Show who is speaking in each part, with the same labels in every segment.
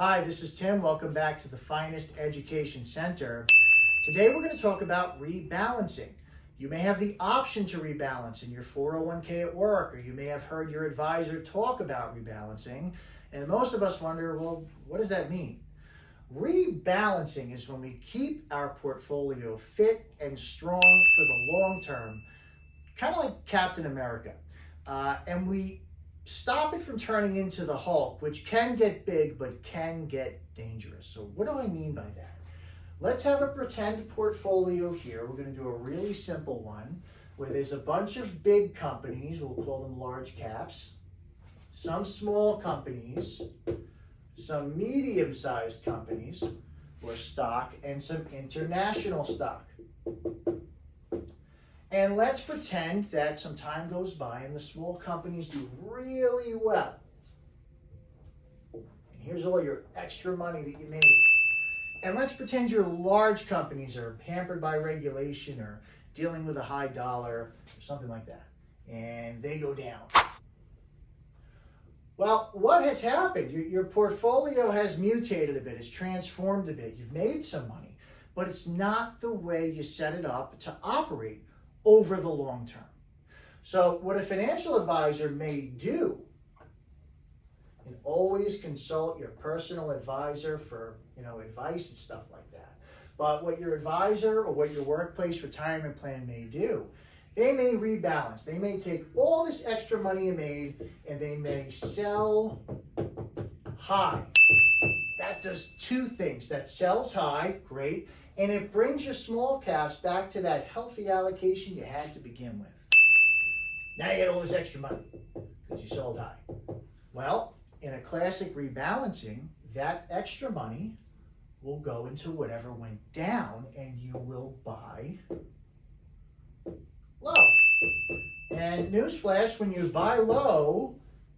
Speaker 1: Hi, this is Tim. Welcome back to the Finest Education Center. Today we're going to talk about rebalancing. You may have the option to rebalance in your 401k at work, or you may have heard your advisor talk about rebalancing, and most of us wonder, well, what does that mean? Rebalancing is when we keep our portfolio fit and strong for the long term, kind of like Captain America, and we stop it from turning into the Hulk, which can get big but can get dangerous. So what do I mean by that? Let's have a pretend portfolio here. We're going to do a really simple one where there's a bunch of big companies, we'll call them large caps, some small companies, some medium-sized companies or stock, and some international stock. And let's pretend that some time goes by and the small companies do really well. And here's all your extra money that you made. And let's pretend your large companies are hampered by regulation or dealing with a high dollar or something like that. And they go down. Well, what has happened? Your portfolio has mutated a bit, it's transformed a bit. You've made some money, but it's not the way you set it up to operate over the long term. So what a financial advisor may do, and always consult your personal advisor for advice and stuff like that. But what your advisor or what your workplace retirement plan may do, they may rebalance. They may take all this extra money you made and they may sell high. That does two things. That sells high, great, and it brings your small caps back to that healthy allocation you had to begin with. Now you get all this extra money because you sold high. Well, in a classic rebalancing, that extra money will go into whatever went down and you will buy low. And newsflash, when you buy low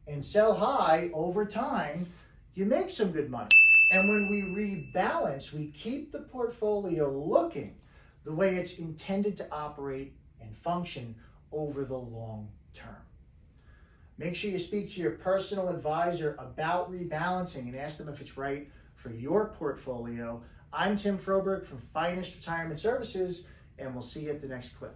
Speaker 1: and sell high over time, you make some good money. And when we rebalance, we keep the portfolio looking the way it's intended to operate and function over the long term. Make sure you speak to your personal advisor about rebalancing and ask them if it's right for your portfolio. I'm Tim Froberg from Finest Retirement Services, and we'll see you at the next clip.